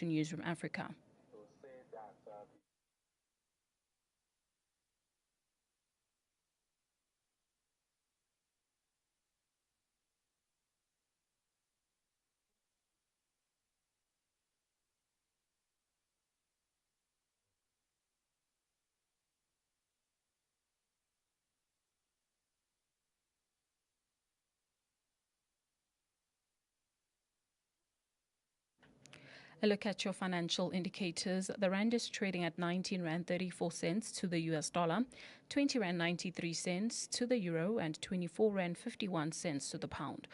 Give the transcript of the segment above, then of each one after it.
to News from Africa. A look at your financial indicators. The rand is trading at 19 rand 34 cents to the US dollar, 20 rand 93 cents to the euro, and 24 rand 51 cents to the pound.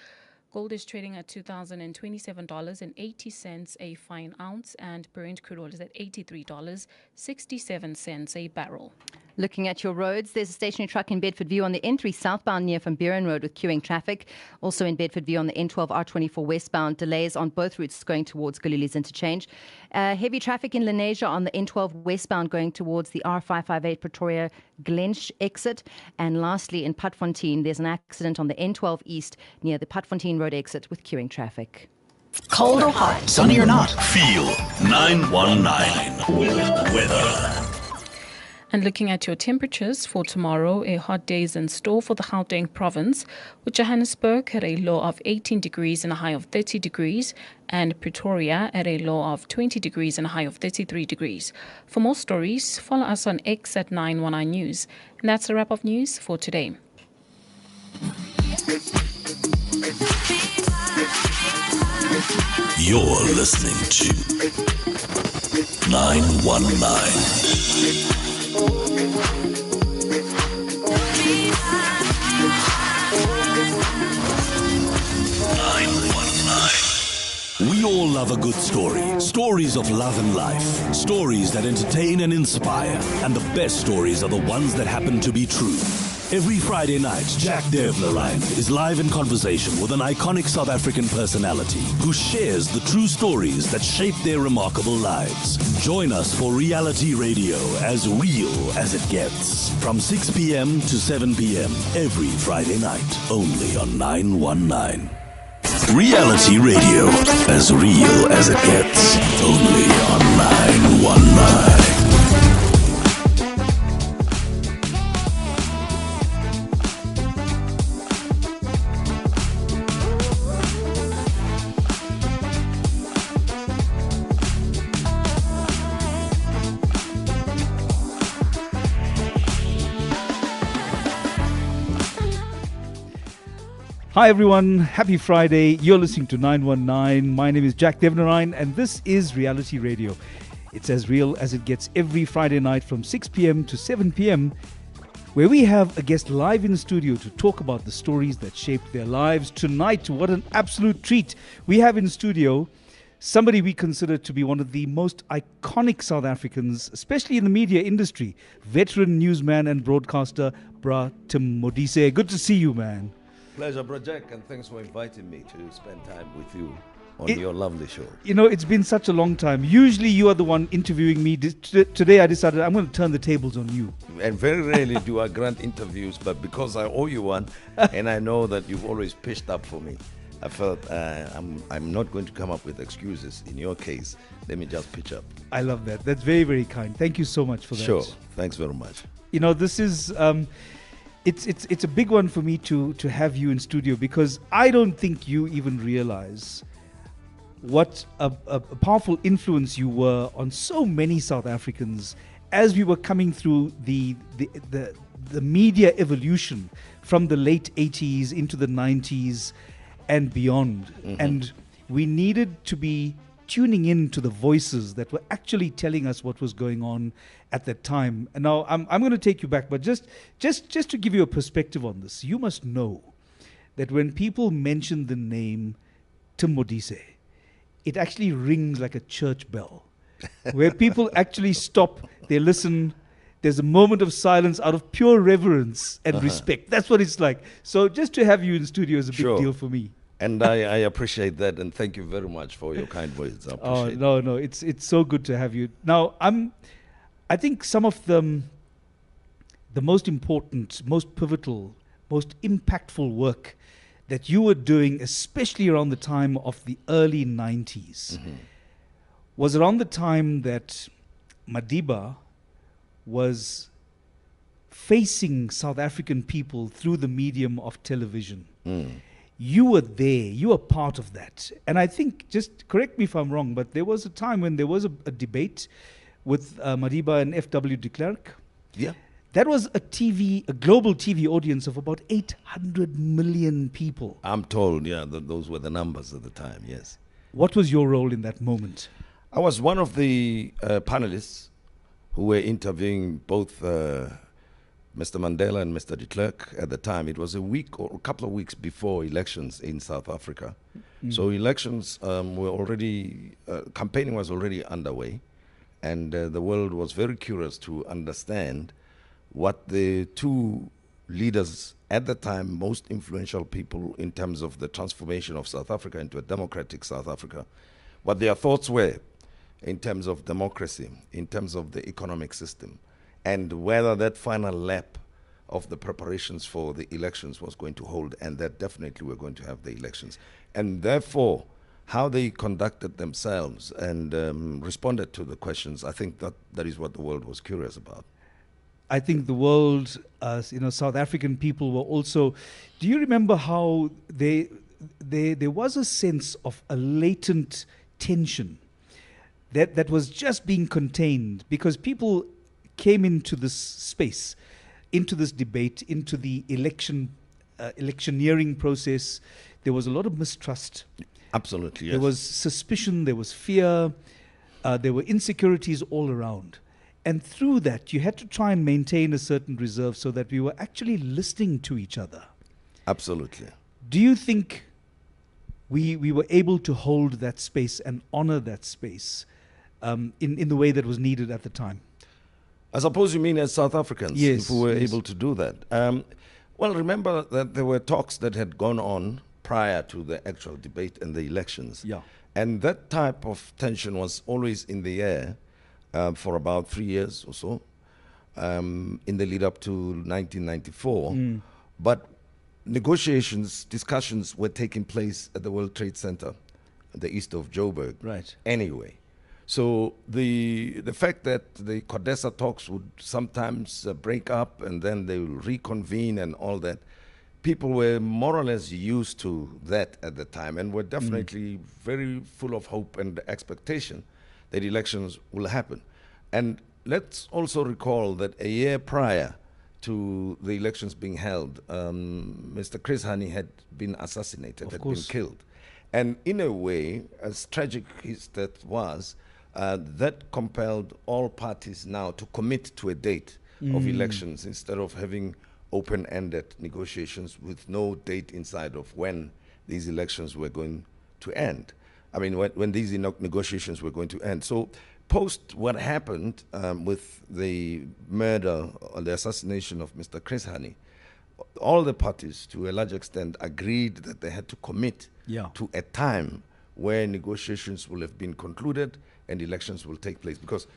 Gold is trading at $2,027.80 a fine ounce, and Brent crude oil is at $83.67 a barrel. Looking at your roads, there's a stationary truck in Bedford View on the N3 southbound near Van Buren Road with queuing traffic. Also in Bedford View on the N12 R24 westbound, delays on both routes going towards Galilee's interchange. Heavy traffic in Lenasia on the N12 westbound going towards the R558 Pretoria Glench exit. And lastly, in Putfontein, there's an accident on the N12 east near the Putfontein Road exit with queuing traffic. Cold or hot, sunny or not, feel 919 weather. And looking at your temperatures for tomorrow, a hot day is in store for the Gauteng province, with Johannesburg at a low of 18 degrees and a high of 30 degrees, and Pretoria at a low of 20 degrees and a high of 33 degrees. For more stories, follow us on X at 919 News. And that's a wrap of news for today. You're listening to 919. We all love a good story. Stories of love and life. Stories that entertain and inspire. And the best stories are the ones that happen to be true. Every Friday night, Jack Devnarain is live in conversation with an iconic South African personality who shares the true stories that shape their remarkable lives. Join us for reality radio as real as it gets. From 6 p.m. to 7 p.m. every Friday night, only on 919. Reality radio, as real as it gets, only on 919. Hi everyone, happy Friday. You're listening to 919. My name is Jack Devnarain and this is Reality Radio. It's as real as it gets every Friday night from 6 p.m. to 7 p.m. where we have a guest live in the studio to talk about the stories that shaped their lives. Tonight, what an absolute treat. We have in studio somebody we consider to be one of the most iconic South Africans, especially in the media industry, veteran newsman and broadcaster, Bra Tim Modise. Good to see you, man. Pleasure, Bro Jack, and thanks for inviting me to spend time with you on your lovely show. You know, it's been such a long time. Usually you are the one interviewing me. Today I decided I'm going to turn the tables on you. And very rarely do I grant interviews, but because I owe you one, and I know that you've always pitched up for me, I felt I'm not going to come up with excuses. In your case, let me just pitch up. I love that. That's very, very kind. Thank you so much for that. Sure. Thanks very much. You know, this is... It's a big one for me to have you in studio because I don't think you even realize what a powerful influence you were on so many South Africans as we were coming through the media evolution from the late 80s into the 90s and beyond. Mm-hmm. And we needed to be tuning in to the voices that were actually telling us what was going on at that time. And now I'm going to take you back, but just to give you a perspective on this, you must know that when people mention the name Tim Modise, it actually rings like a church bell, where people actually stop, they listen, there's a moment of silence out of pure reverence and respect. That's what it's like. So just to have you in studio is a big deal for me. And I appreciate that, and thank you very much for your kind words. I appreciate no, it's so good to have you. Now, I think some of the most important, most pivotal, most impactful work that you were doing, especially around the time of the early 90s, was around the time that Madiba was facing South African people through the medium of television. You were there, you were part of that. And I think, just correct me if I'm wrong, but there was a time when there was a debate with Madiba and F.W. de Klerk. Yeah. That was a global TV audience of about 800 million people. I'm told, yeah, those were the numbers at the time, yes. What was your role in that moment? I was one of the panelists who were interviewing both Mr. Mandela and Mr. de Klerk at the time. It was a week or a couple of weeks before elections in South Africa. So elections were already, campaigning was already underway, and the world was very curious to understand what the two leaders at the time, most influential people in terms of the transformation of South Africa into a democratic South Africa, what their thoughts were in terms of democracy, in terms of the economic system, and whether that final lap of the preparations for the elections was going to hold, and that definitely we're going to have the elections. And therefore, how they conducted themselves and responded to the questions, I think that is what the world was curious about. I think the world, South African people were also. Do you remember how there was a sense of a latent tension that was just being contained because people came into this space, into this debate, into the electioneering process. There was a lot of mistrust. Absolutely, yes. There was suspicion, there was fear, there were insecurities all around. And through that, you had to try and maintain a certain reserve so that we were actually listening to each other. Absolutely. Do you think we were able to hold that space and honor that space in the way that was needed at the time? I suppose you mean as South Africans, yes, if we were yes. able to do that. Well, remember that there were talks that had gone on prior to the actual debate and the elections. Yeah. And that type of tension was always in the air for about 3 years or so in the lead up to 1994. But negotiations, discussions were taking place at the World Trade Center, the east of Joburg. Right. Anyway. So the fact that the CODESA talks would sometimes break up and then they will reconvene and all that, people were more or less used to that at the time and were definitely very full of hope and expectation that elections will happen. And let's also recall that a year prior to the elections being held, Mr. Chris Hani had been assassinated, had been killed. And in a way, as tragic as that was, that compelled all parties now to commit to a date of elections instead of having open-ended negotiations with no date inside of when these elections were going to end. I mean, when these negotiations were going to end. So post what happened with the murder or the assassination of Mr. Chris Hani, all the parties, to a large extent, agreed that they had to commit to a time where negotiations will have been concluded and elections will take place. Because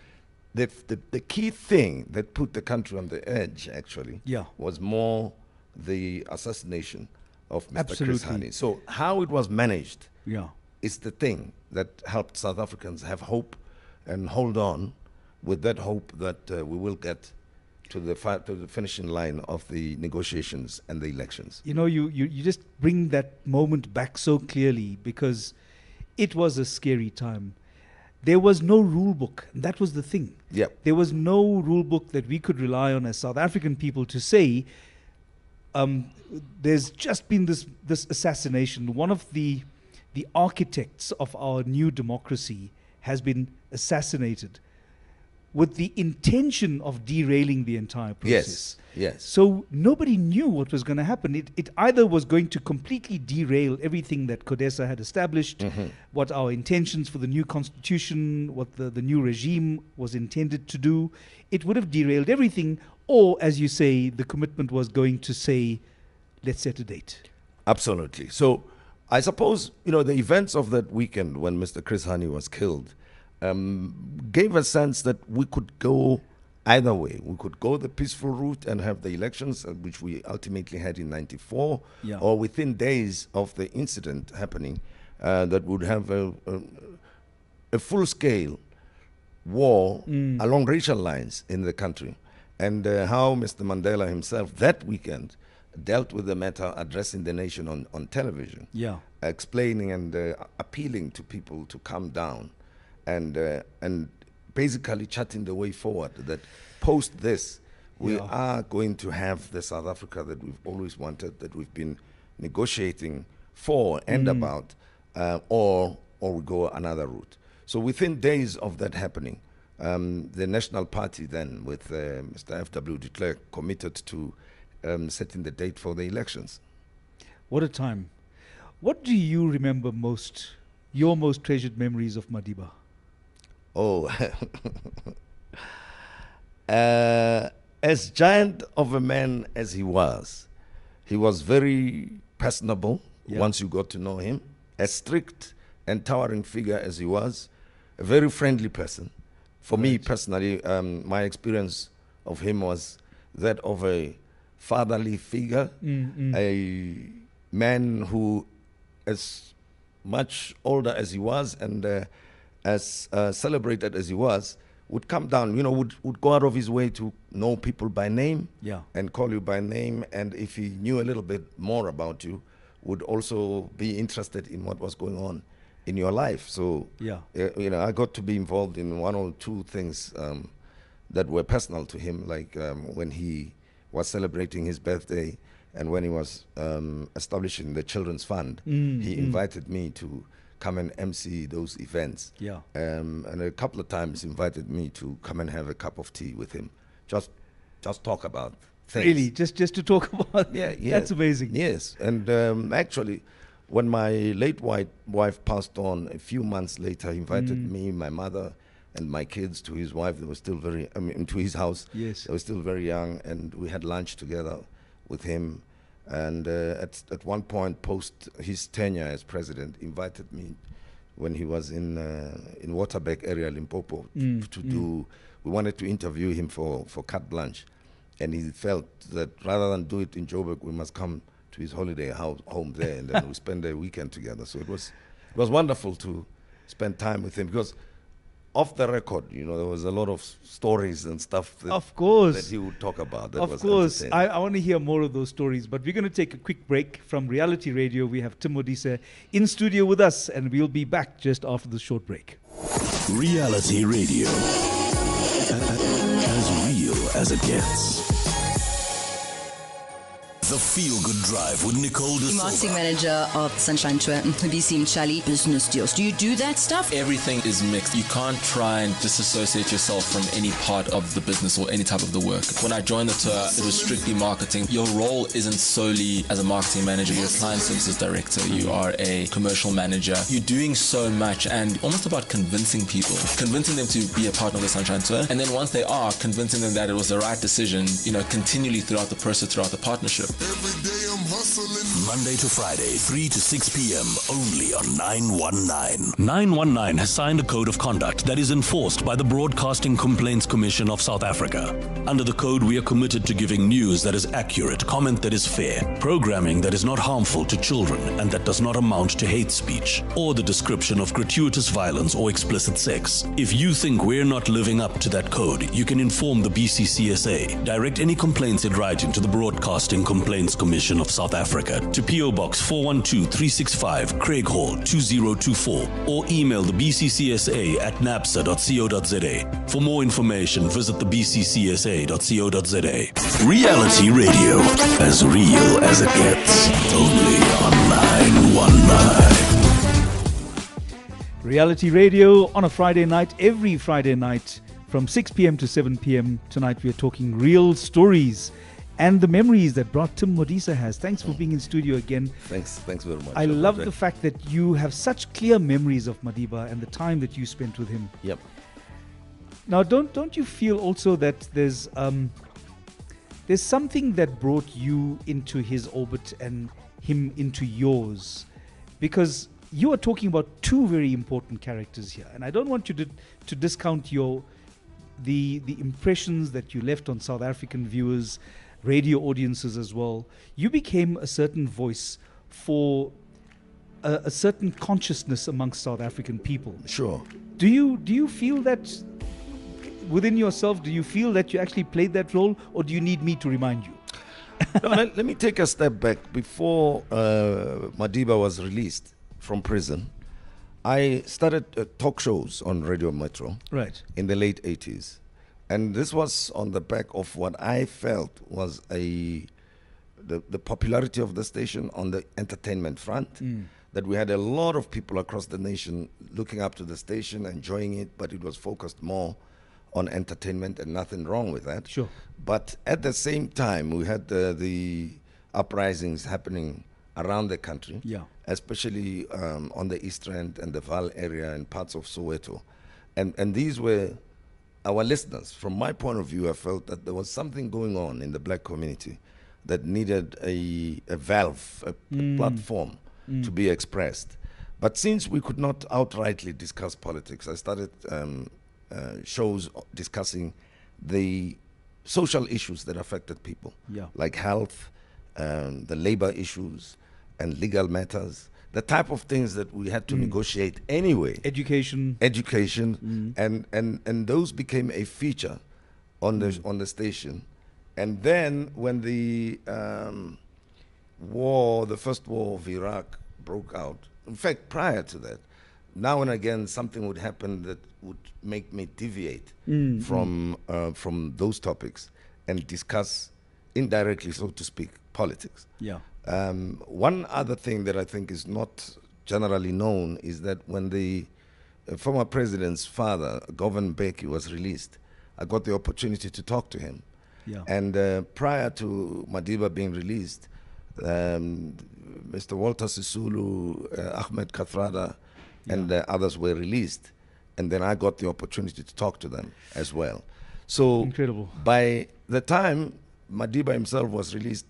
the key thing that put the country on the edge, actually, was more the assassination of Mr. Chris Hani. So how it was managed is the thing that helped South Africans have hope and hold on with that hope that we will get to the finishing line of the negotiations and the elections. You know, you just bring that moment back so clearly because it was a scary time. There was no rule book. That was the thing. There was no rule book that we could rely on as South African people to say, there's just been this assassination. One of the architects of our new democracy has been assassinated with the intention of derailing the entire process. Yes. So nobody knew what was going to happen. It either was going to completely derail everything that CODESA had established, what our intentions for the new constitution, what the new regime was intended to do. It would have derailed everything. Or, as you say, the commitment was going to say, let's set a date. Absolutely. So I suppose, the events of that weekend when Mr. Chris Hani was killed gave a sense that we could go either way. We could go the peaceful route and have the elections, which we ultimately had in 94, or within days of the incident happening, that would have a full-scale war along racial lines in the country, and how Mr. Mandela himself that weekend dealt with the matter, addressing the nation on television, explaining and appealing to people to calm down, and basically charting the way forward, that post this, we are going to have the South Africa that we've always wanted, that we've been negotiating for and about, or we go another route. So within days of that happening, the National Party then, with Mr. F.W. de Klerk, committed to setting the date for the elections. What a time. What do you remember most, your most treasured memories of Madiba? Oh, as giant of a man as he was very personable once you got to know him. As strict and towering figure as he was, a very friendly person. For me personally, my experience of him was that of a fatherly figure, a man who, as much older as he was and as celebrated as he was, would come down, would go out of his way to know people by name and call you by name. And if he knew a little bit more about you, would also be interested in what was going on in your life. So, I got to be involved in one or two things that were personal to him, like when he was celebrating his birthday and when he was establishing the Children's Fund, he invited me to come and MC those events. And a couple of times invited me to come and have a cup of tea with him. Just talk about things. Really? Just to talk about? That's amazing. Yes. And actually, when my late wife passed on a few months later, he invited me, my mother, and my kids to his wife. They were still to his house. Yes. They were still very young, and we had lunch together with him. And at one point, post his tenure as president, invited me when he was in Waterberg area, Limpopo, to do. We wanted to interview him for carte blanche, and he felt that rather than do it in Joburg, we must come to his holiday home there, and then we spend a weekend together. So it was wonderful to spend time with him, because off the record, there was a lot of stories and stuff that he would talk about. Of course. I want to hear more of those stories, but we're going to take a quick break. From Reality Radio, we have Tim Modise in studio with us, and we'll be back just after the short break. Reality Radio. As real as it gets. The Feel Good Drive with Nicole De Silva. Marketing manager of Sunshine Tour, Modise Mchali. Business deals. Do you do that stuff? Everything is mixed. You can't try and disassociate yourself from any part of the business or any type of the work. When I joined the tour, it was strictly marketing. Your role isn't solely as a marketing manager. You're a client services director. You are a commercial manager. You're doing so much, and almost about convincing people, convincing them to be a partner of the Sunshine Tour. And then once they are, convincing them that it was the right decision, continually throughout the process, throughout the partnership. Every day I'm hustling. Monday to Friday, 3 to 6 p.m. only on 919. 919 has signed a code of conduct that is enforced by the Broadcasting Complaints Commission of South Africa. Under the code, we are committed to giving news that is accurate, comment that is fair, programming that is not harmful to children and that does not amount to hate speech or the description of gratuitous violence or explicit sex. If you think we're not living up to that code, you can inform the BCCSA. Direct any complaints in writing to the Broadcasting Complaints Commission of South Africa to PO Box 412-365 Craig Hall 2024 or email the BCCSA at napsa.co.za. For more information, visit the bccsa.co.za. Reality Radio, as real as it gets, only on 919. Reality Radio on a Friday night, every Friday night from 6 p.m. to 7 p.m. Tonight we are talking real stories and the memories that brought Tim Modise has. Thanks for being in studio again. Thanks very much. I love the fact that you have such clear memories of Madiba and the time that you spent with him. Yep. Now, don't you feel also that there's something that brought you into his orbit and him into yours? Because you are talking about two very important characters here, and I don't want you to discount the impressions that you left on South African viewers, radio audiences as well. You became a certain voice for a certain consciousness amongst South African people. Sure. Do you feel that within yourself? Do you feel that you actually played that role, or do you need me to remind you? No, let me take a step back. Before Madiba was released from prison, I started talk shows on Radio Metro Right. in the late 80s. And this was on the back of what I felt was the popularity of the station on the entertainment front. That we had a lot of people across the nation looking up to the station, enjoying it, but it was focused more on entertainment, and nothing wrong with that. Sure. But at the same time, we had the uprisings happening around the country, Yeah. especially on the East Rand and the Vaal area and parts of Soweto. And these were our listeners. From my point of view, I felt that there was something going on in the black community that needed a valve, a platform to be expressed. But since we could not outrightly discuss politics, I started shows discussing the social issues that affected people, Yeah. like health, the labor issues, and legal matters, the type of things that we had to negotiate anyway. Education. And those became a feature on the station. And then when the first war of Iraq broke out, in fact, prior to that, now and again something would happen that would make me deviate from those topics and discuss indirectly, so to speak, politics. Yeah. One other thing that I think is not generally known is that when the former president's father, Govan Mbeki, was released, I got the opportunity to talk to him. Yeah. And prior to Madiba being released, Mr. Walter Sisulu, Ahmed Kathrada, and others were released. And then I got the opportunity to talk to them as well. So Incredible. by the time Madiba himself was released,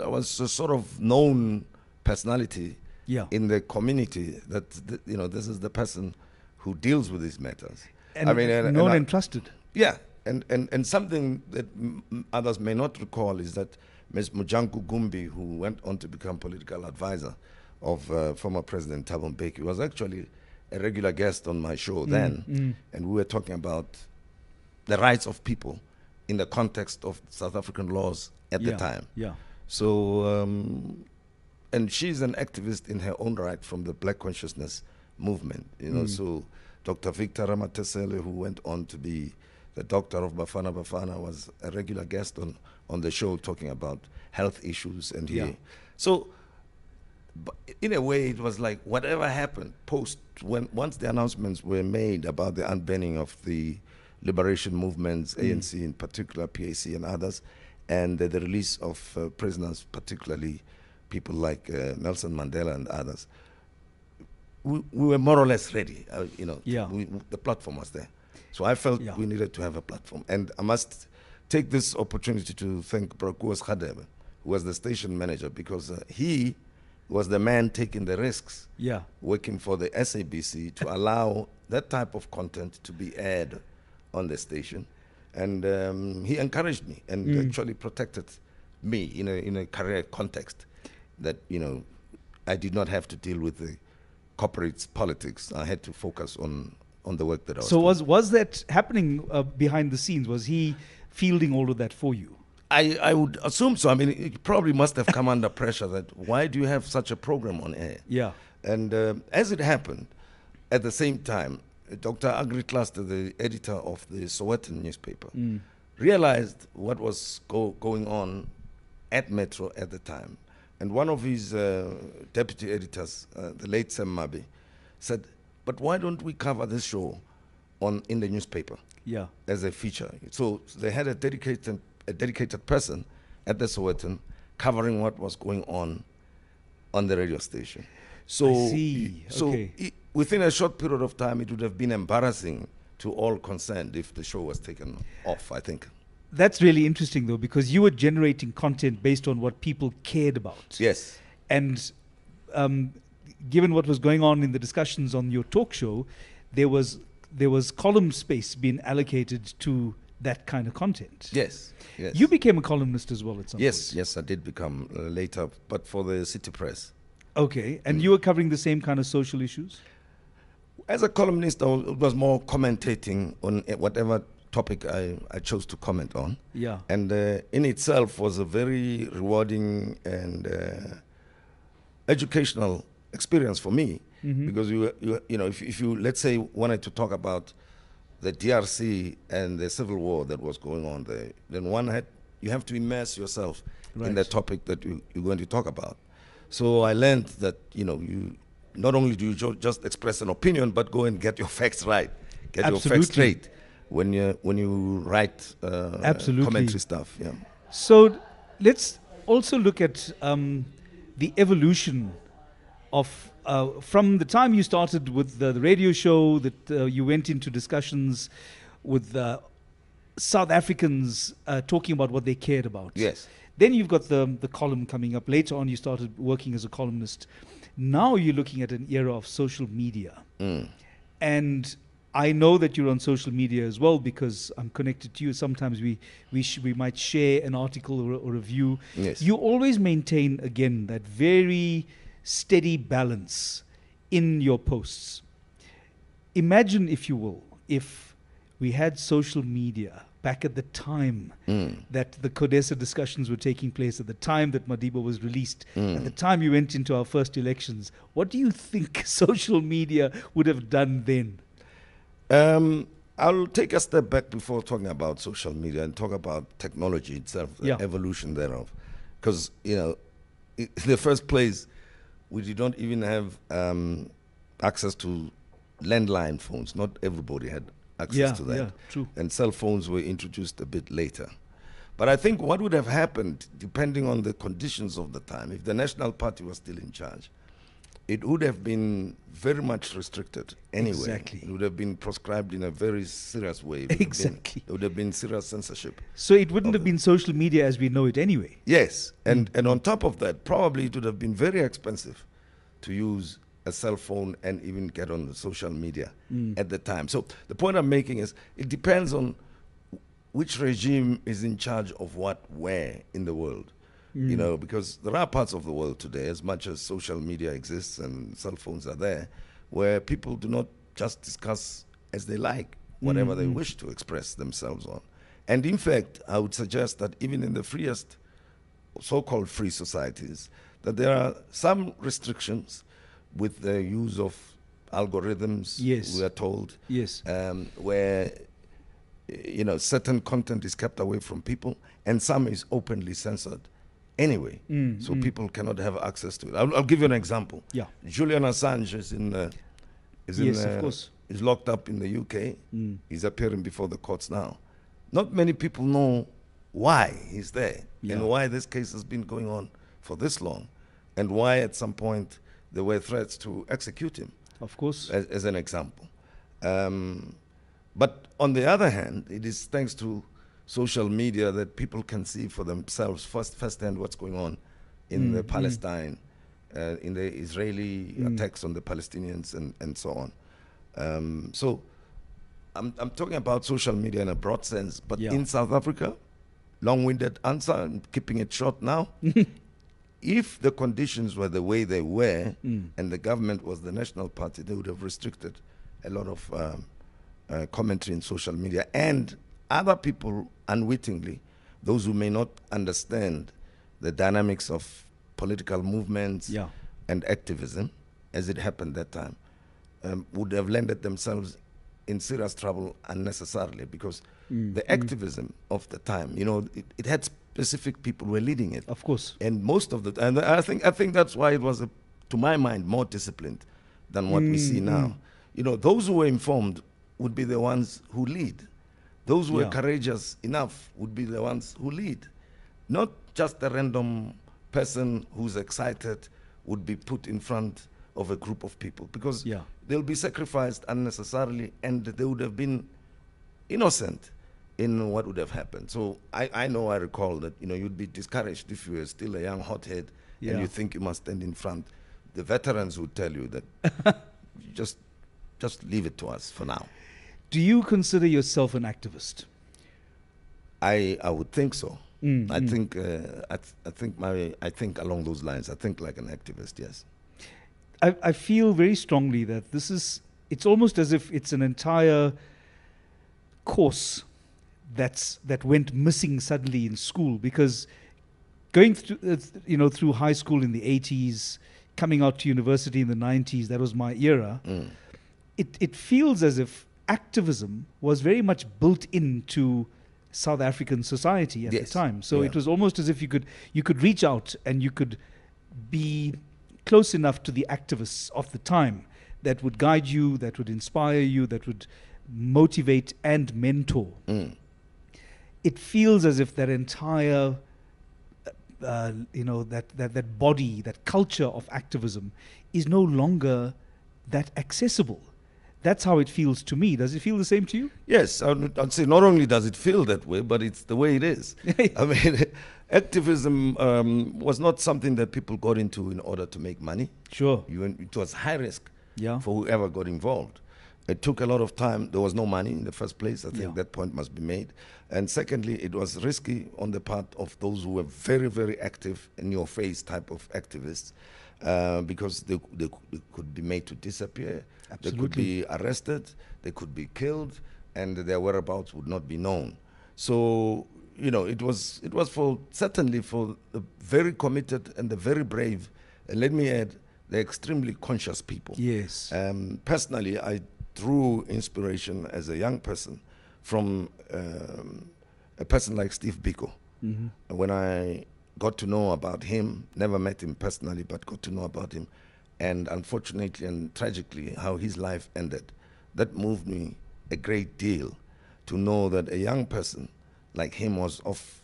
I was a sort of known personality Yeah. in the community that, this is the person who deals with these matters. And known and trusted. Yeah, and something that others may not recall is that Ms. Mujanku Gumbi, who went on to become political advisor of former President Thabo Mbeki, was actually a regular guest on my show then, and we were talking about the rights of people in the context of South African laws at the time. Yeah. So, and she's an activist in her own right from the Black Consciousness movement, So Dr. Victor Ramatesele, who went on to be the doctor of Bafana Bafana, was a regular guest on the show talking about health issues. And so in a way, it was like whatever happened once the announcements were made about the unbanning of the liberation movements, ANC in particular, PAC and others, and the release of prisoners, particularly people like Nelson Mandela and others, we were more or less ready. The platform was there. So I felt we needed to have a platform. And I must take this opportunity to thank Brakuas Khadebe, who was the station manager, because he was the man taking the risks, working for the SABC to allow that type of content to be aired on the station. And he encouraged me and actually protected me in a career context that, I did not have to deal with the corporate politics. I had to focus on the work that I was doing. So was that happening behind the scenes? Was he fielding all of that for you? I would assume so. I mean, it probably must have come under pressure that why do you have such a program on air? Yeah. And as it happened, at the same time, Dr. Agri Cluster, the editor of the Sowetan newspaper, realized what was going on at Metro at the time. And one of his deputy editors, the late Sam Mabi, said, but why don't we cover this show in the newspaper as a feature? So they had a dedicated person at the Sowetan covering what was going on the radio station. So, I see. Within a short period of time, it would have been embarrassing to all concerned if the show was taken off, I think. That's really interesting, though, because you were generating content based on what people cared about. Yes. And given what was going on in the discussions on your talk show, there was column space being allocated to that kind of content. Yes. You became a columnist as well at some point. Yes, I did become later, but for the City Press. Okay. And you were covering the same kind of social issues? As a columnist, was more commentating on whatever topic I chose to comment on. Yeah. And in itself was a very rewarding and educational experience for me, because you know, if you, let's say, wanted to talk about the DRC and the civil war that was going on there, then you have to immerse yourself in the topic that you're going to talk about. So I learned that, you know, you not only do you just express an opinion, but go and get your facts right, get your facts straight when you write commentary stuff. Yeah. So let's also look at the evolution of from the time you started with the radio show, that you went into discussions with South Africans talking about what they cared about. Yes. Then you've got the column coming up. Later on, you started working as a columnist. Now you're looking at an era of social media. And I know that you're on social media as well, because I'm connected to you. Sometimes we might share an article or a review. Yes. You always maintain, again, that very steady balance in your posts. Imagine, if you will, if we had social media back at the time that the CODESA discussions were taking place, at the time that Madiba was released, at the time we went into our first elections. What do you think social media would have done then? I'll take a step back before talking about social media and talk about technology itself, the evolution thereof. Because, you know, in the first place, we did not even have access to landline phones. Not everybody had access to that. Yeah, true. And cell phones were introduced a bit later. But I think what would have happened, depending on the conditions of the time, if the National Party was still in charge, it would have been very much restricted anyway. Exactly. It would have been proscribed in a very serious way. Exactly. There would have been serious censorship. So it wouldn't have been social media as we know it anyway. Yes. And on top of that, probably it would have been very expensive to use a cell phone and even get on the social media at the time. So the point I'm making is, it depends on which regime is in charge of what where in the world. You know, because there are parts of the world today, as much as social media exists and cell phones are there, where people do not just discuss as they like, whatever they wish to express themselves on. And in fact, I would suggest that even in the freest, so-called free societies, that there are some restrictions with the use of algorithms, Yes. we are told, Yes. where, you know, certain content is kept away from people and some is openly censored anyway. So people cannot have access to it. I'll give you an example. Yeah. Julian Assange Of course. is locked up in the UK. He's appearing before the courts now. Not many people know why he's there and why this case has been going on for this long, and why at some point there were threats to execute him. Of course. As an example. But on the other hand, it is thanks to social media that people can see for themselves firsthand what's going on in the Palestine, in the Israeli attacks on the Palestinians and so on. So I'm talking about social media in a broad sense, but in South Africa, long-winded answer, I'm keeping it short now. If the conditions were the way they were and the government was the National Party, they would have restricted a lot of commentary in social media, and other people unwittingly, those who may not understand the dynamics of political movements and activism, as it happened that time, would have landed themselves in serious trouble unnecessarily, because the activism of the time, you know, it had specific people who were leading it. Of course. And most of the, and I think that's why it was, to my mind, more disciplined than what we see now. You know, those who were informed would be the ones who lead. Those who are courageous enough would be the ones who lead. Not just a random person who's excited would be put in front of a group of people, because they'll be sacrificed unnecessarily and they would have been innocent in what would have happened. So I recall that, you know, you'd be discouraged if you were still a young hothead and you think you must stand in front. The veterans would tell you that just leave it to us for now. Do you consider yourself an activist? I would think so. I think along those lines. I think like an activist. Yes. I feel very strongly that it's almost as if it's an entire course that went missing suddenly in school, because going through high school in the 80s, coming out to university in the 90s, that was my era. It feels as if activism was very much built into South African society at the time. So it was almost as if you could reach out and you could be close enough to the activists of the time that would guide you, that would inspire you, that would motivate and mentor. It feels as if that entire that body, that culture of activism is no longer that accessible. That's how it feels to me. Does it feel the same to you? Yes, I'd say not only does it feel that way, but it's the way it is. I mean, activism was not something that people got into in order to make money. Sure. It was high risk Yeah. for whoever got involved. It took a lot of time. There was no money in the first place. I think that point must be made. And secondly, it was risky on the part of those who were very, very active, in your face type of activists, because they could be made to disappear. Absolutely. They could be arrested. They could be killed, and their whereabouts would not be known. So, it was certainly for the very committed and the very brave, and let me add, the extremely conscious people. Yes. Personally, I drew inspiration as a young person from a person like Steve Biko. When I got to know about him, never met him personally, but got to know about him, and unfortunately and tragically how his life ended, that moved me a great deal to know that a young person like him was of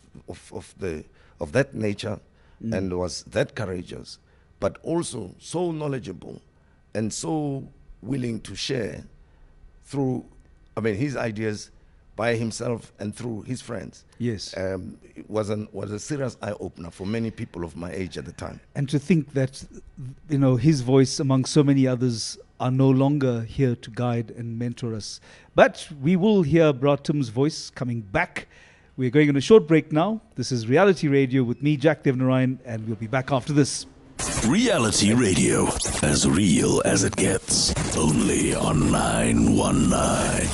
that nature and was that courageous, but also so knowledgeable and so willing to share through, his ideas by himself and through his friends. Yes. It was a serious eye-opener for many people of my age at the time. And to think that, his voice among so many others are no longer here to guide and mentor us. But we will hear Bratum's voice coming back. We're going on a short break now. This is Reality Radio with me, Jack Devnarain, and we'll be back after this. Reality Radio, as real as it gets. Only on 919.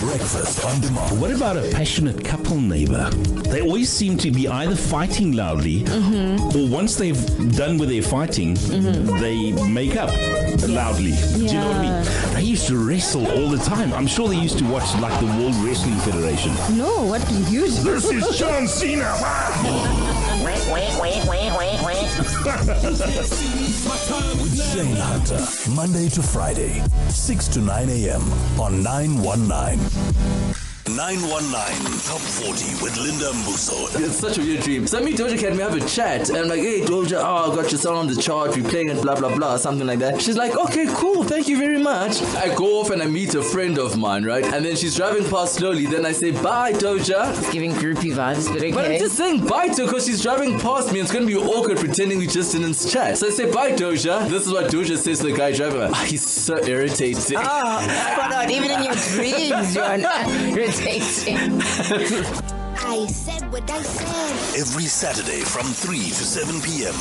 Breakfast on demand. What about a passionate couple, neighbor? They always seem to be either fighting loudly, or once they've done with their fighting, they make up loudly. Do you know what I mean? They used to wrestle all the time. I'm sure they used to watch like the World Wrestling Federation. No, what do you do? This is John Cena. With Shane Hunter, Monday to Friday, 6 to 9 a.m. on 919. 919 Top 40 with Linda Mbuso. It's such a weird dream. So me, Doja Cat, we have a chat, and I'm like, hey Doja, I got your song on the chart, we're playing it, blah blah blah, something like that. She's like, okay, cool, thank you very much. I go off and I meet a friend of mine, right? And then she's driving past slowly, then I say, bye Doja. It's giving groupie vibes, but okay. But I'm just saying bye to her because she's driving past me, and it's going to be awkward pretending we just didn't chat. So I say, bye Doja. This is what Doja says to the guy driving. He's so irritating. But not even in your dreams, you're irritating. I said what I said. Every Saturday from 3 to 7 p.m.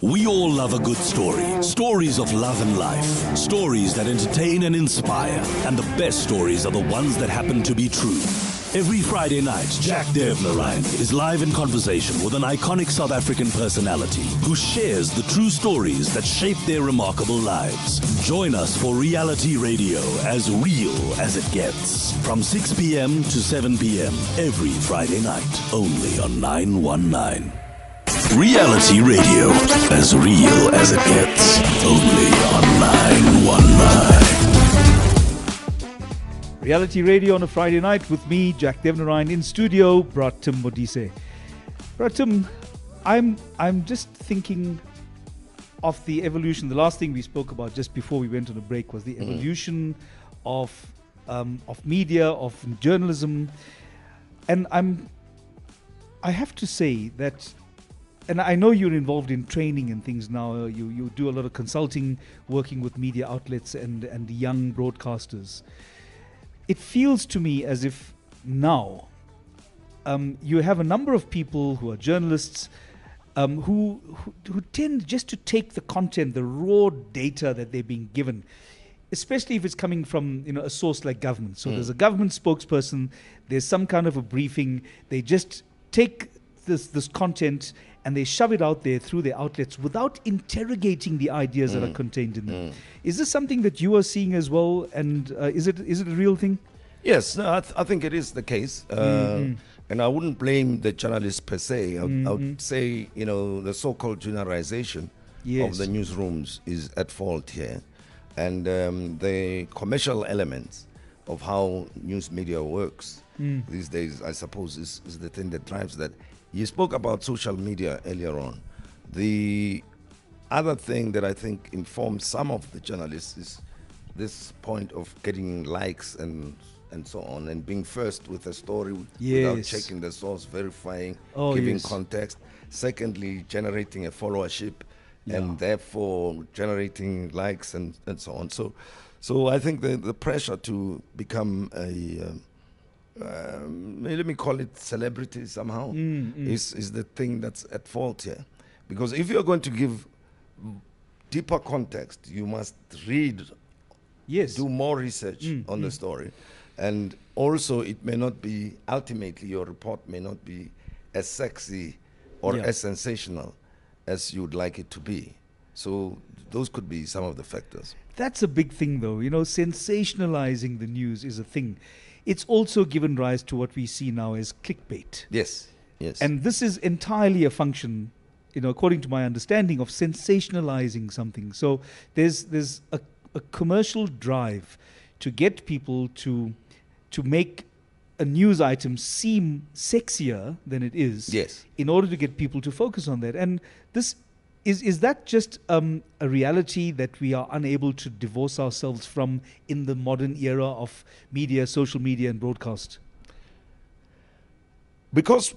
We all love a good story. Stories of love and life. Stories that entertain and inspire. And the best stories are the ones that happen to be true. Every Friday night, Jack Devnarain is live in conversation with an iconic South African personality who shares the true stories that shape their remarkable lives. Join us for Reality Radio, as real as it gets. From 6 p.m. to 7 p.m. every Friday night, only on 919. Reality Radio, as real as it gets, only on 919. Reality Radio on a Friday night with me, Jack Devnarain, in studio, Bratum Modise. Bratum, I'm just thinking of the evolution. The last thing we spoke about just before we went on a break was the evolution of media, of journalism, and I have to say that, and I know you're involved in training and things now. You do a lot of consulting, working with media outlets and young broadcasters. It feels to me as if now you have a number of people who are journalists who tend just to take the content, the raw data that they're being given, especially if it's coming from a source like government. So there's a government spokesperson, there's some kind of a briefing. They just take this content and they shove it out there through their outlets without interrogating the ideas that are contained in them. Is this something that you are seeing as well? And is it a real thing? Yes, no, I think it is the case. And I wouldn't blame the journalists per se. I would say, the so-called generalization of the newsrooms is at fault here. And the commercial elements of how news media works these days, I suppose, is the thing that drives that. You spoke about social media earlier on. The other thing that I think informs some of the journalists is this point of getting likes and so on, and being first with a story without checking the source, verifying, giving context. Secondly, generating a followership and therefore generating likes and so on. So I think the pressure to become a let me call it celebrity somehow is the thing that's at fault here. Because if you're going to give deeper context, you must read, do more research on the story. And also it may not be, ultimately your report may not be as sexy or as sensational as you'd like it to be. So those could be some of the factors. That's a big thing though. Sensationalizing the news is a thing. It's also given rise to what we see now as clickbait. Yes. And this is entirely a function, according to my understanding, of sensationalizing something. So there's a commercial drive to get people to make a news item seem sexier than it is, in order to get people to focus on that. And this is that just a reality that we are unable to divorce ourselves from in the modern era of media, social media, and broadcast? Because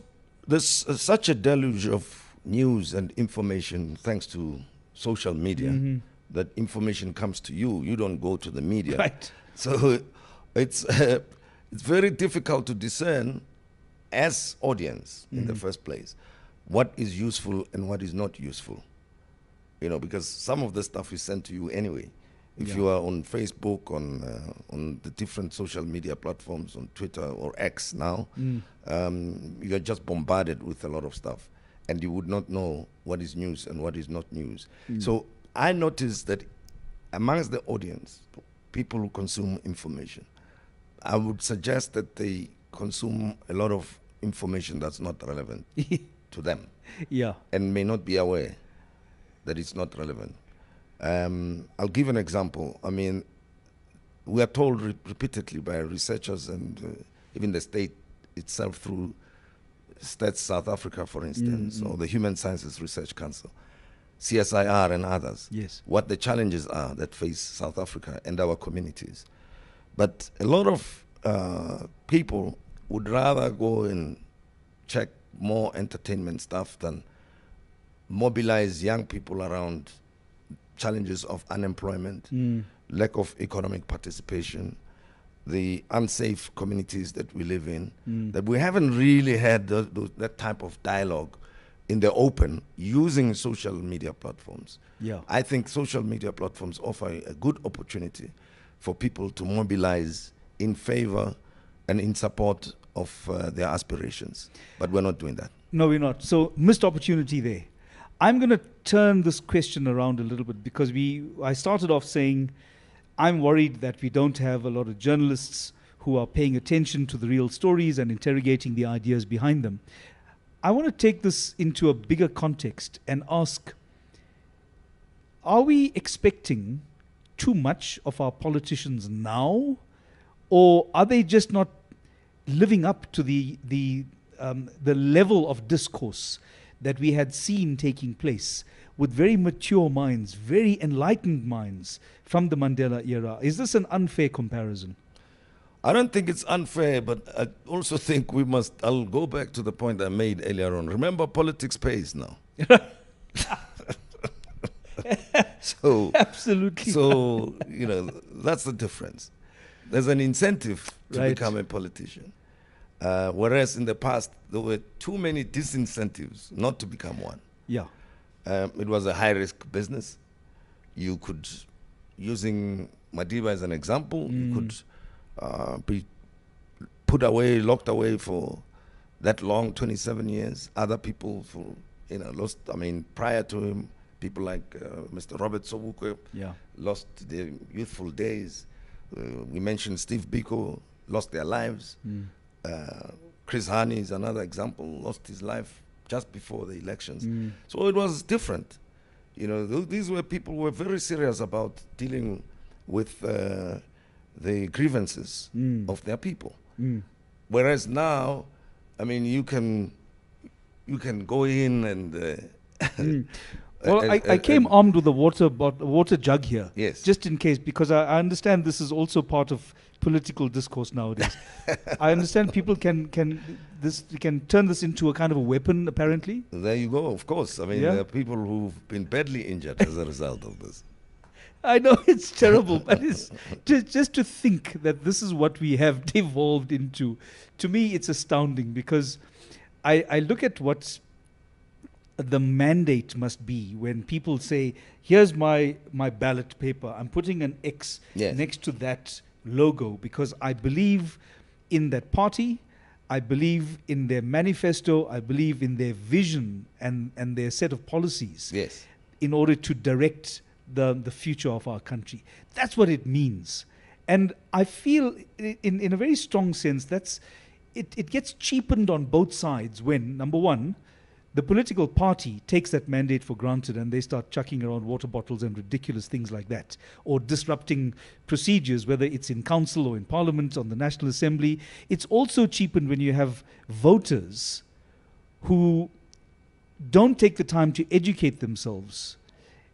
there's such a deluge of news and information thanks to social media that information comes to you. You don't go to the media. Right. So it's very difficult to discern as audience in the first place what is useful and what is not useful. Because some of the stuff is sent to you anyway. If you are on Facebook, on the different social media platforms, on Twitter or X now, you're just bombarded with a lot of stuff, and you would not know what is news and what is not news. So I noticed that amongst the audience, people who consume information, I would suggest that they consume a lot of information that's not relevant to them, and may not be aware that it's not relevant. I'll give an example. I mean, we are told repeatedly by researchers and even the state itself through Stats South Africa, for instance, or the Human Sciences Research Council, CSIR and others, what the challenges are that face South Africa and our communities. But a lot of people would rather go and check more entertainment stuff than mobilize young people around challenges of unemployment, lack of economic participation, the unsafe communities that we live in, that we haven't really had that type of dialogue in the open using social media platforms. I think social media platforms offer a good opportunity for people to mobilize in favor and in support of their aspirations. But we're not doing that. No, we're not. So missed opportunity there. I'm going to turn this question around a little bit because I started off saying I'm worried that we don't have a lot of journalists who are paying attention to the real stories and interrogating the ideas behind them. I want to take this into a bigger context and ask, are we expecting too much of our politicians now, or are they just not living up to the level of discourse that we had seen taking place with very mature minds, very enlightened minds from the Mandela era? Is this an unfair comparison? I don't think it's unfair, but I also think I'll go back to the point I made earlier on. Remember, politics pays now. So absolutely. So, that's the difference. There's an incentive to become a politician. Whereas in the past, there were too many disincentives not to become one. It was a high-risk business. You could, using Madiba as an example, you could be put away, locked away for that long, 27 years. Other people, for lost. I mean, prior to him, people like Mr. Robert Sobukwe lost their youthful days. We mentioned Steve Biko, lost their lives. Chris Hani is another example, lost his life just before the elections. So it was different. These were people who were very serious about dealing with the grievances of their people. Whereas now, I mean, you can go in and well, I came armed with a water jug here. Yes. Just in case, because I understand this is also part of political discourse nowadays. I understand people can turn this into a kind of a weapon, apparently. There you go, of course. I mean, there are people who've been badly injured as a result of this. I know it's terrible, but it's just to think that this is what we have devolved into. To me, it's astounding, because I look at what the mandate must be when people say, here's my ballot paper. I'm putting an X next to that logo because I believe in that party. I believe in their manifesto. I believe in their vision and their set of policies in order to direct the future of our country. That's what it means. And I feel in a very strong sense it gets cheapened on both sides when, number one, the political party takes that mandate for granted and they start chucking around water bottles and ridiculous things like that, or disrupting procedures, whether it's in council or in parliament, on the National Assembly. It's also cheapened when you have voters who don't take the time to educate themselves.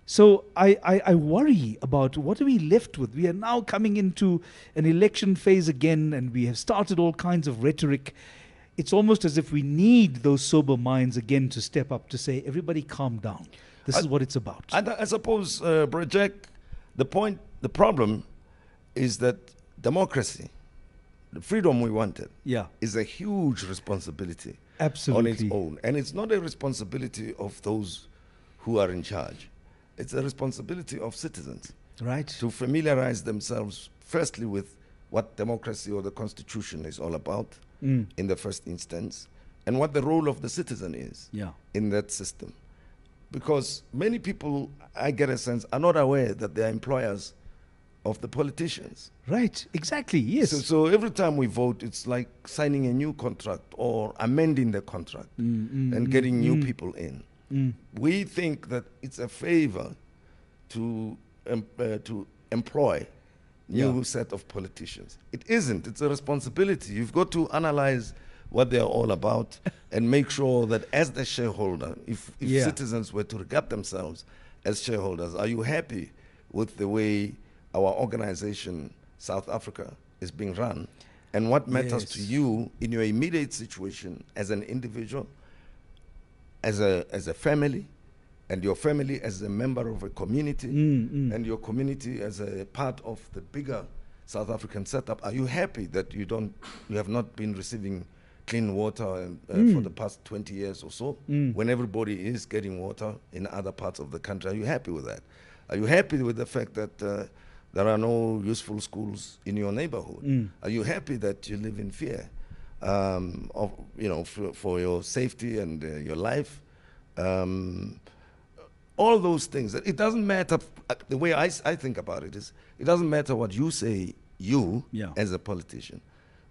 So I worry about what are we left with. We are now coming into an election phase again, and we have started all kinds of rhetoric. It's almost as if we need those sober minds again to step up to say, everybody calm down. This is what it's about. I suppose, Brajek, the problem is that democracy, the freedom we wanted, is a huge responsibility on its own. And it's not a responsibility of those who are in charge. It's a responsibility of citizens. Right. To familiarize themselves, firstly, with what democracy or the Constitution is all about in the first instance, and what the role of the citizen is in that system. Because many people, I get a sense, are not aware that they are employers of the politicians. Right, exactly, yes. So every time we vote, it's like signing a new contract or amending the contract and getting new people in. We think that it's a favor to employ new set of politicians. It isn't. It's a responsibility. You've got to analyze what they're all about and make sure that as the shareholder, if citizens were to regard themselves as shareholders, are you happy with the way our organization, South Africa, is being run? And what matters to you in your immediate situation as an individual, as a family, and your family as a member of a community, and your community as a part of the bigger South African setup? Are you happy that you have not been receiving clean water for the past 20 years or so, when everybody is getting water in other parts of the country? Are you happy with that? Are you happy with the fact that there are no useful schools in your neighborhood? Are you happy that you live in fear for your safety and your life? All those things. It doesn't matter. The way I think about it is, it doesn't matter what you say, as a politician.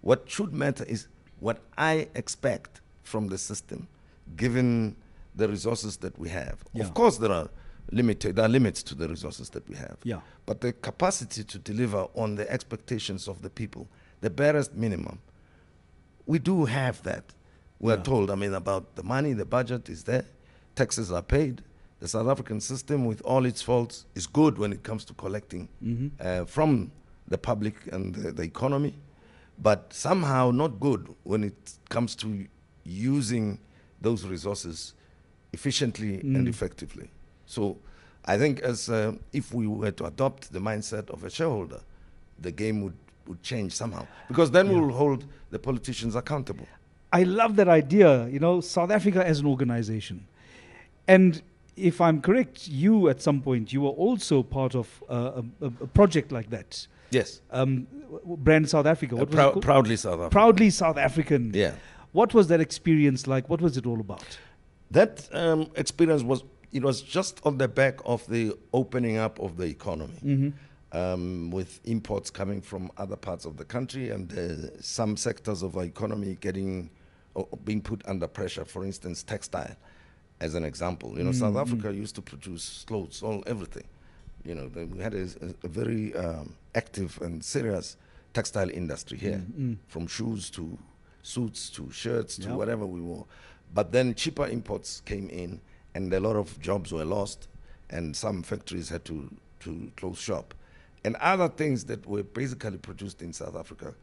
What should matter is what I expect from the system, given the resources that we have. Of course, there are limits to the resources that we have. But the capacity to deliver on the expectations of the people, the barest minimum, we do have that. We are told, about the money, the budget is there, taxes are paid. The South African system, with all its faults, is good when it comes to collecting from the public and the economy, but somehow not good when it comes to using those resources efficiently and effectively. So I think if we were to adopt the mindset of a shareholder, the game would change somehow, because then we'll hold the politicians accountable. I love that idea, South Africa as an organization. And if I'm correct, you at some point, you were also part of a project like that. Yes. Brand South Africa. What was it called? Proudly South African. Proudly South African. Yeah. What was that experience like? What was it all about? That experience was just on the back of the opening up of the economy, with imports coming from other parts of the country and some sectors of our economy being put under pressure. For instance, textile, as an example. South Africa used to produce clothes, everything. We had a very active and serious textile industry here, from shoes to suits to shirts to whatever we wore. But then cheaper imports came in, and a lot of jobs were lost, and some factories had to close shop. And other things that were basically produced in South Africa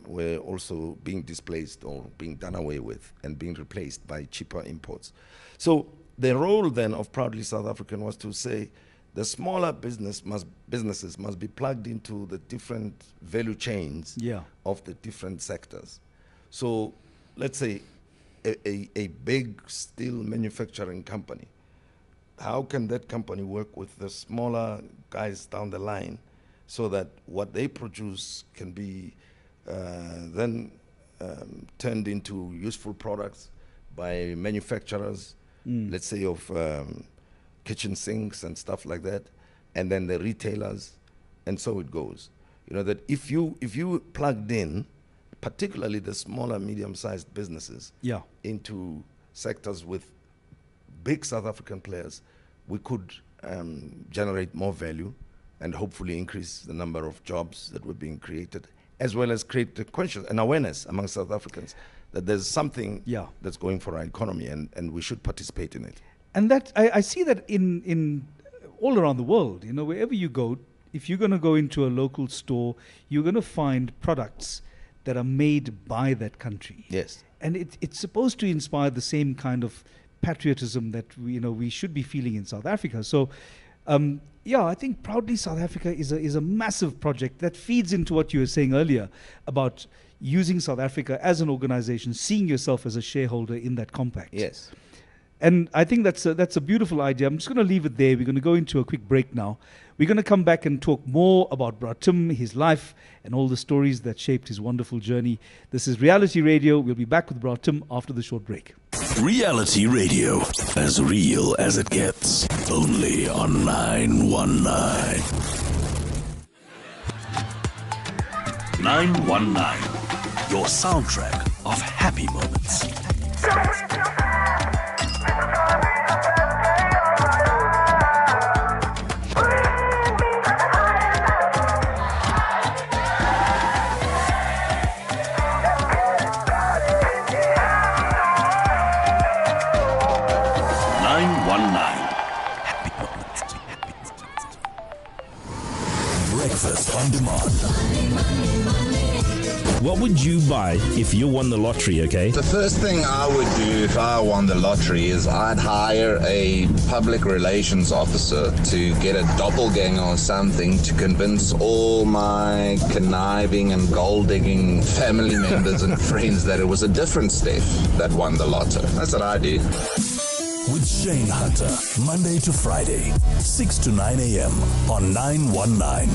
were also being displaced or being done away with and being replaced by cheaper imports. So the role then of Proudly South African was to say the smaller businesses must be plugged into the different value chains of the different sectors. So let's say a big steel manufacturing company, how can that company work with the smaller guys down the line so that what they produce can be then turned into useful products by manufacturers, let's say of kitchen sinks and stuff like that, and then the retailers, and so it goes. That if you plugged in, particularly the smaller, medium-sized businesses, into sectors with big South African players, we could generate more value and hopefully increase the number of jobs that were being created, as well as create the conscious and awareness among South Africans that there's something that's going for our economy, and we should participate in it. And that I see that in all around the world. Wherever you go, if you're going to go into a local store, you're going to find products that are made by that country. Yes. And it's supposed to inspire the same kind of patriotism that we should be feeling in South Africa. So I think Proudly South Africa is a massive project that feeds into what you were saying earlier about using South Africa as an organization, seeing yourself as a shareholder in that compact. Yes. And I think that's a beautiful idea. I'm just going to leave it there. We're going to go into a quick break now. We're going to come back and talk more about Bra Tim, his life, and all the stories that shaped his wonderful journey. This is Reality Radio. We'll be back with Bra Tim after the short break. Reality Radio, as real as it gets. Only on 919. 919, your soundtrack of happy moments. Breakfast on demand. What would you buy if you won the lottery, okay? The first thing I would do if I won the lottery is I'd hire a public relations officer to get a doppelganger or something to convince all my conniving and gold-digging family members and friends that it was a different Steph that won the lotto. That's what I do. With Shane Hunter, Monday to Friday, 6 to 9 a.m. on 919.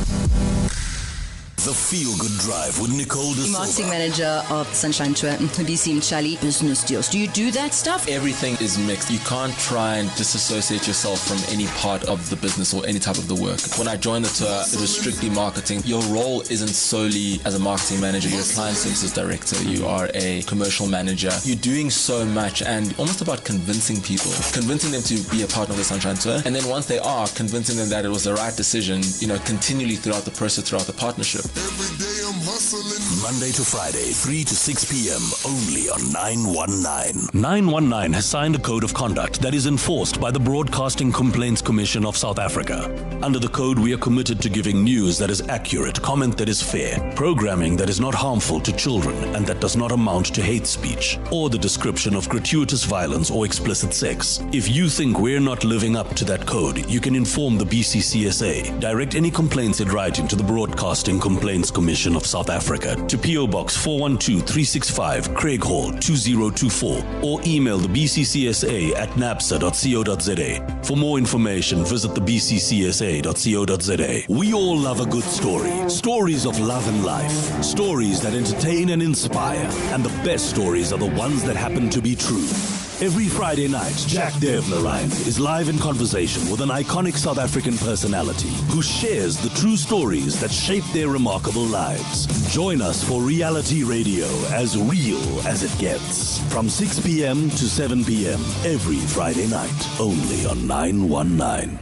The Feel Good Drive with Nicole De Silva. Marketing manager of Sunshine Tour, Modise Mchali, business deals. Do you do that stuff? Everything is mixed. You can't try and disassociate yourself from any part of the business or any type of the work. When I joined the tour, it was strictly marketing. Your role isn't solely as a marketing manager. You're a client services director. You are a commercial manager. You're doing so much and almost about convincing people, convincing them to be a part of the Sunshine Tour. And then once they are, convincing them that it was the right decision, continually throughout the process, throughout the partnership. Every day I'm hustling. Monday to Friday, 3 to 6 p.m. only on 919. 919 has signed a code of conduct that is enforced by the Broadcasting Complaints Commission of South Africa. Under the code, we are committed to giving news that is accurate, comment that is fair, programming that is not harmful to children and that does not amount to hate speech, or the description of gratuitous violence or explicit sex. If you think we're not living up to that code, you can inform the BCCSA. Direct any complaints in writing to the Broadcasting Complaints Complaints Commission of South Africa to PO Box 412365, Craig Hall 2024, or email the BCCSA at napsa.co.za. For more information, visit the bccsa.co.za. We all love a good story. Stories of love and life. Stories that entertain and inspire. And the best stories are the ones that happen to be true. Every Friday night, Jack Devnarain is live in conversation with an iconic South African personality who shares the true stories that shape their remarkable lives. Join us for reality radio as real as it gets. From 6 p.m. to 7 p.m. every Friday night, only on 919.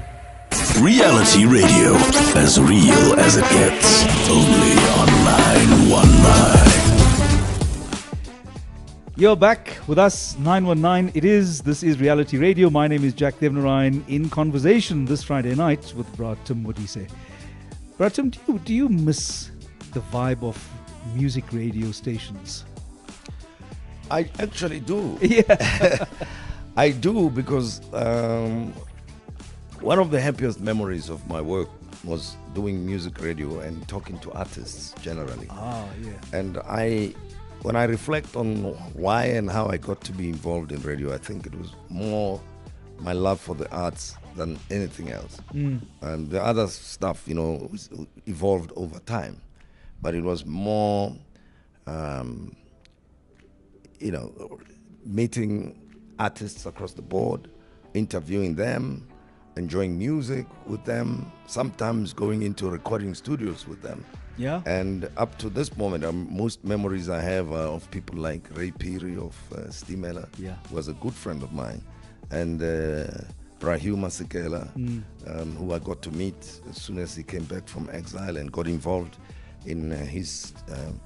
Reality radio, as real as it gets, only on 919. You're back with us, 919. This is Reality Radio. My name is Jack Devnarain, in conversation this Friday night with Bratim Modise. Bratim, do you miss the vibe of music radio stations? I actually do. Yeah. I do, because one of the happiest memories of my work was doing music radio and talking to artists generally. Yeah. And when I reflect on why and how I got to be involved in radio, I think it was more my love for the arts than anything else. And the other stuff, evolved over time. But it was more, meeting artists across the board, interviewing them, enjoying music with them, sometimes going into recording studios with them. Yeah. And up to this moment, most memories I have are of people like Ray Peary of Stimela, who was a good friend of mine, and Brahu Masekela, who I got to meet as soon as he came back from exile and got involved in his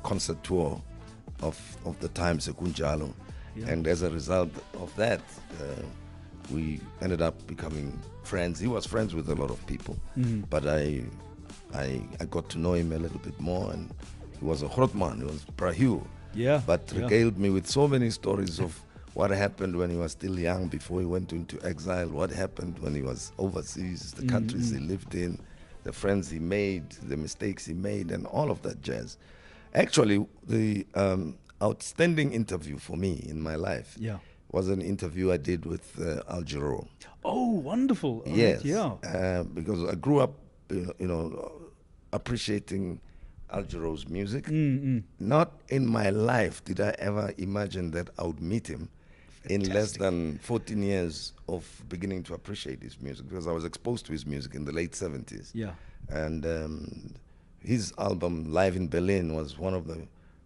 concert tour of the time, Sekunjalo. Yeah. And as a result of that, we ended up becoming friends. He was friends with a lot of people, but I got to know him a little bit more, and he was a Grotman, he was Brahu. Yeah. But regaled me with so many stories of what happened when he was still young before he went into exile, what happened when he was overseas, the countries he lived in, the friends he made, the mistakes he made, and all of that jazz. Actually, the outstanding interview for me in my life was an interview I did with Al Jarreau. Oh, wonderful. Yes. Yeah. Because I grew up, appreciating Al Jarreau's music. Not in my life did I ever imagine that I would meet him in less than 14 years of beginning to appreciate his music, because I was exposed to his music in the late 70s. Yeah. And his album, Live in Berlin, was one of the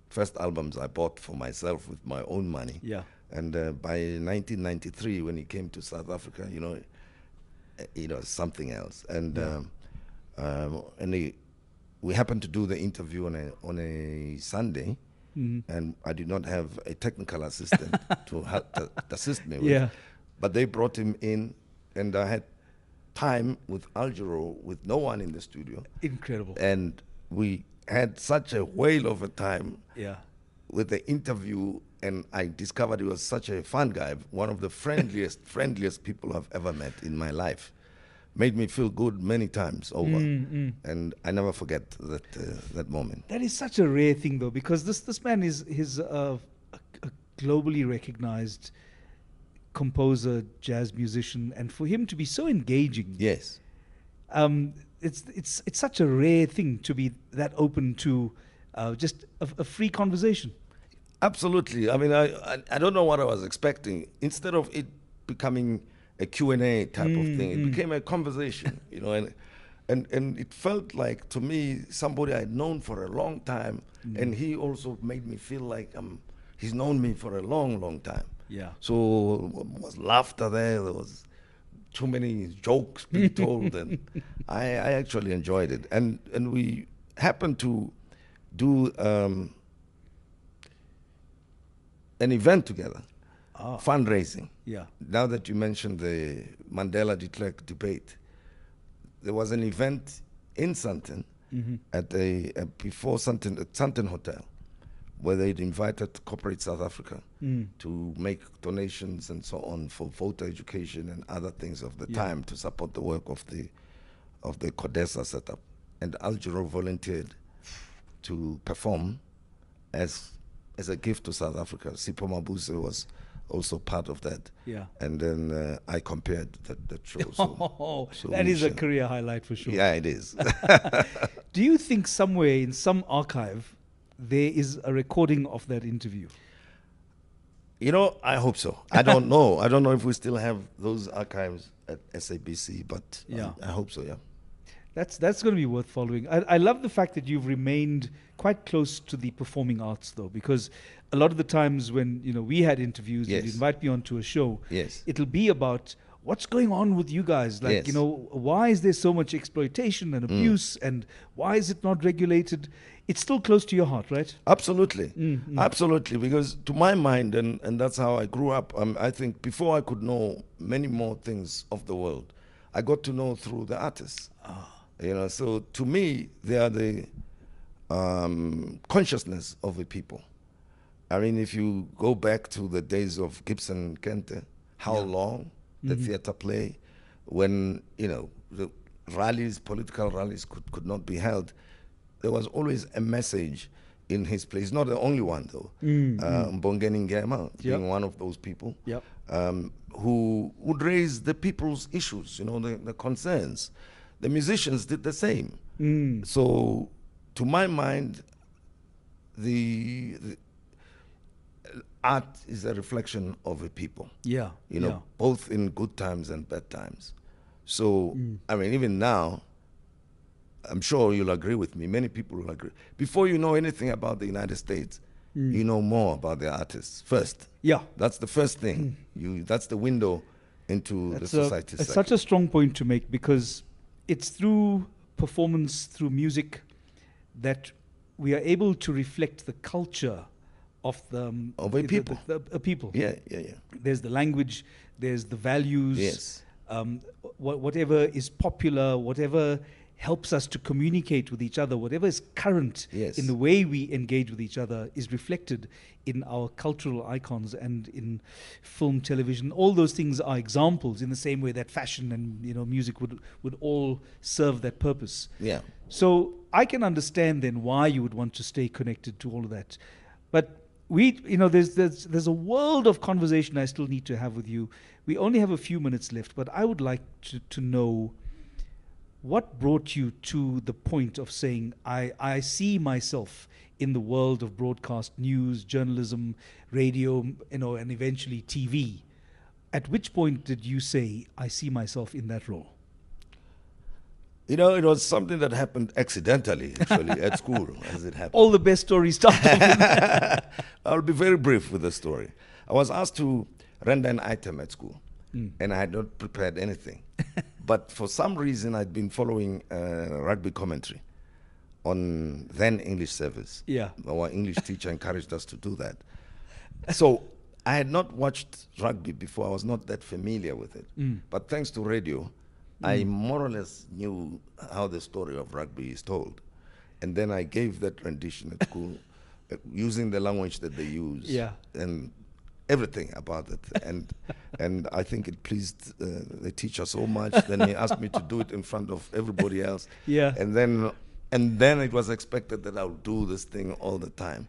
first albums I bought for myself with my own money. Yeah. And by 1993, when he came to South Africa, something else. And we happened to do the interview on a Sunday, and I did not have a technical assistant to assist me with. Yeah. But they brought him in, and I had time with Al Jarreau with no one in the studio. Incredible. And we had such a whale of a time Yeah. with the interview, and I discovered he was such a fun guy, one of the friendliest people I've ever met in my life. Made me feel good many times over, and I never forget that moment. That is such a rare thing, though, because this man is a globally recognized composer, jazz musician, and for him to be so engaging, Yes, it's such a rare thing to be that open to just a free conversation. absolutely. I mean, I don't know what I was expecting. Instead of it becoming a Q&A type of thing, it became a conversation, and it felt like, to me, somebody I'd known for a long time, and he also made me feel like he's known me for a long, long time. Yeah. So there was laughter there was too many jokes being told, and I actually enjoyed it. And we happened to do an event together, fundraising. Yeah. Now that you mentioned the Mandela de Klerk debate, there was an event in Sandton at before Sandton, at Sandton Hotel, where they'd invited Corporate South Africa to make donations and so on for voter education and other things of the time to support the work of the CODESA setup. And Al Jarreau volunteered to perform as a gift to South Africa. Sipho Mabuse was also part of that. Yeah. And then I compared that show. So that is a career highlight for sure. Yeah, it is. Do you think somewhere in some archive there is a recording of that interview? You know, I hope so. I don't know. I don't know if we still have those archives at SABC, but I hope so, yeah. That's going to be worth following. I love the fact that you've remained quite close to the performing arts, though, because a lot of the times when we had interviews, you'd invite me onto a show. Yes. It'll be about what's going on with you guys. Like, why is there so much exploitation and abuse, and why is it not regulated? It's still close to your heart, right? Absolutely, absolutely. Because to my mind, and that's how I grew up. I think before I could know many more things of the world, I got to know through the artists. So to me, they are the consciousness of the people. I mean, if you go back to the days of Gibson Kente, How Long, the theater play, when the rallies, political rallies could not be held, there was always a message in his place. Not the only one, though. Mbongeni Ngema being one of those people who would raise the people's issues, the concerns. The musicians did the same. So, to my mind, the art is a reflection of a people. Both in good times and bad times. So, I mean, even now, I'm sure you'll agree with me. Many people will agree. Before you know anything about the United States, you know more about the artists first. Yeah. That's the first thing. That's the window into the society. It's such a strong point to make, because it's through performance, through music, that we are able to reflect the culture of a people. A people. Yeah. There's the language, there's the values. Yes. Whatever is popular, whatever helps us to communicate with each other, whatever is current in the way we engage with each other is reflected in our cultural icons and in film, television. All those things are examples, in the same way that fashion and music would all serve that purpose. Yeah. So I can understand then why you would want to stay connected to all of that. But there's a world of conversation I still need to have with you. We only have a few minutes left, but I would like to know what brought you to the point of saying, I see myself in the world of broadcast news, journalism, radio, and eventually TV. At which point did you say, I see myself in that role? It was something that happened accidentally, actually, at school, as it happened. All the best stories start off with that. I'll be very brief with the story. I was asked to render an item at school, and I had not prepared anything. But for some reason, I'd been following rugby commentary on then English service. Yeah. Our English teacher encouraged us to do that. So I had not watched rugby before. I was not that familiar with it. But thanks to radio, I more or less knew how the story of rugby is told. And then I gave that rendition at school using the language that they use. Yeah. And everything about it. And I think it pleased the teacher so much. Then he asked me to do it in front of everybody else. Yeah. And then it was expected that I would do this thing all the time.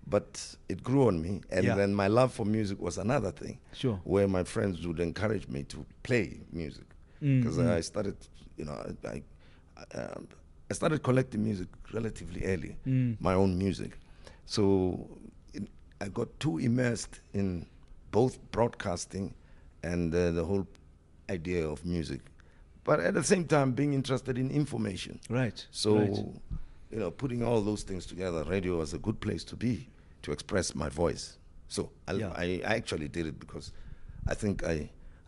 But it grew on me. And then my love for music was another thing. Sure. Where my friends would encourage me to play music. Because I started, I started collecting music relatively early, my own music. So I got too immersed in both broadcasting and the whole idea of music. But at the same time, being interested in information. Right. So, putting all those things together, radio was a good place to be, to express my voice. So I actually did it because I think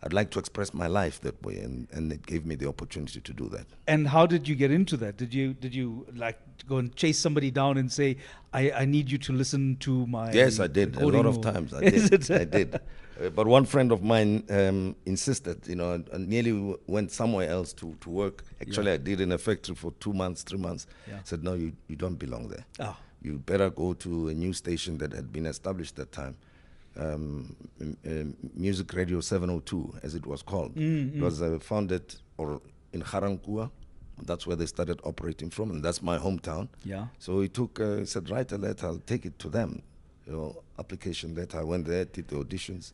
I'd like to express my life that way, and it gave me the opportunity to do that. And how did you get into that? Did you like go and chase somebody down and say, I need you to listen to my... Yes, I did. A lot of times I did. I did. But one friend of mine insisted, and nearly went somewhere else to work. Actually, I did in a factory for 2 months, 3 months. Said, no, you don't belong there. Oh. You better go to a new station that had been established at that time. Music Radio 702, as it was called. It was founded in Garankuwa, That's where they started operating from, and that's my hometown. Yeah. So he said, write a letter, I'll take it to them. Application letter. I went there, did the auditions,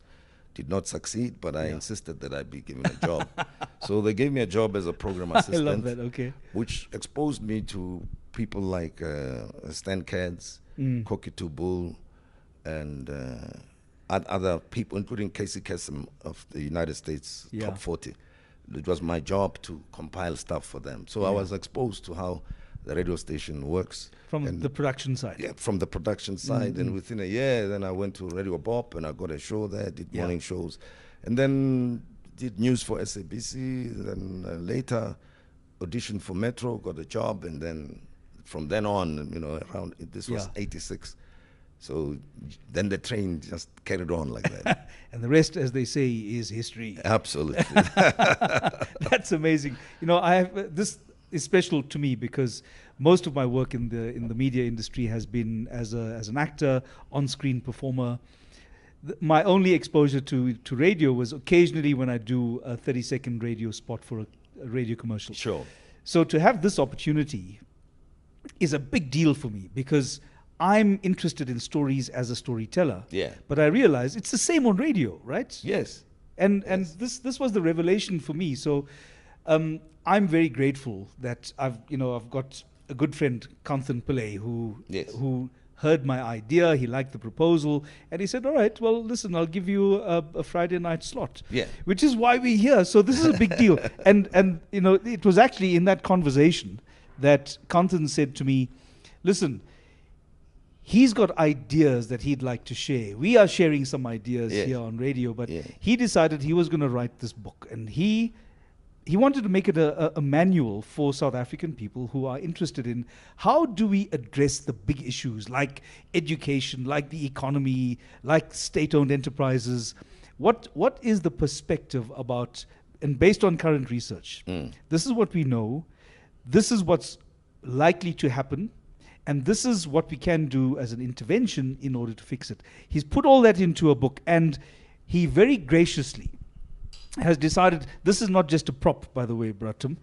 did not succeed, but I insisted that I be given a job. So they gave me a job as a program assistant. I love that, okay. Which exposed me to people like Stan Cads, Kokitu Bull, and other people, including Casey Kasem of the United States Top 40. It was my job to compile stuff for them. So I was exposed to how the radio station works. From the production side? Yeah, from the production side. And within a year, then I went to Radio Bop and I got a show there, did morning shows. And then did news for SABC. Then later auditioned for Metro, got a job. And then from then on, around, this was 86. So then the train just carried on like that. And the rest, as they say, is history. Absolutely. That's amazing. I have this is special to me because most of my work in the media industry has been as an actor, on-screen performer. My only exposure to radio was occasionally when I do a 30-second radio spot for a radio commercial. Sure. So to have this opportunity is a big deal for me because I'm interested in stories as a storyteller. Yeah. But I realize it's the same on radio, right? Yes. And this was the revelation for me. So I'm very grateful that I've got a good friend, Kanthan Pillay, who heard my idea. He liked the proposal, and he said, "All right, well, listen, I'll give you a Friday night slot." Yeah. Which is why we're here. So this is a big deal. And it was actually in that conversation that Kanthan said to me, "Listen, he's got ideas that he'd like to share. We are sharing some ideas here on radio, but he decided he was going to write this book, and he wanted to make it a manual for South African people who are interested in how do we address the big issues like education, like the economy, like state-owned enterprises. What is the perspective about, and based on current research, this is what we know, this is what's likely to happen, and this is what we can do as an intervention in order to fix it." He's put all that into a book, and he very graciously has decided, this is not just a prop, by the way, Bratum.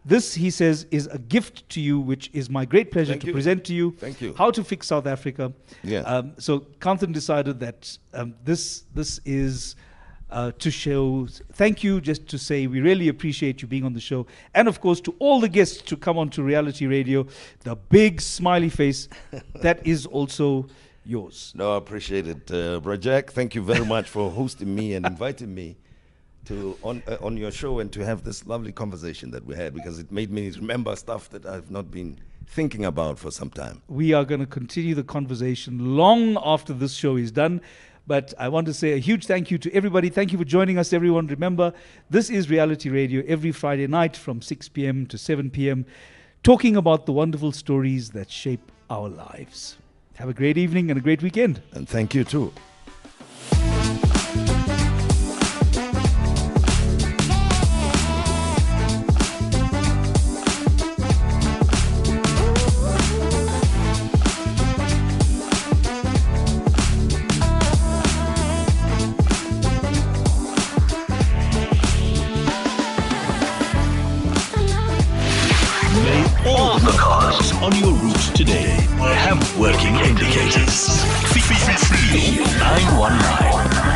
This, he says, is a gift to you, which is my great pleasure to present to you. Thank you. How to fix South Africa. Yeah. So Kanthan decided that this is to show, thank you, just to say we really appreciate you being on the show. And of course, to all the guests to come on to Reality Radio, the big smiley face, that is also yours. No, I appreciate it. Rajak, thank you very much for hosting me and inviting me on your show and to have this lovely conversation that we had, because it made me remember stuff that I've not been thinking about for some time. We are going to continue the conversation long after this show is done. But I want to say a huge thank you to everybody. Thank you for joining us, everyone. Remember, this is Reality Radio every Friday night from 6 p.m. to 7 p.m., talking about the wonderful stories that shape our lives. Have a great evening and a great weekend. And thank you too. All the cars on your route today have working indicators. Feel 919.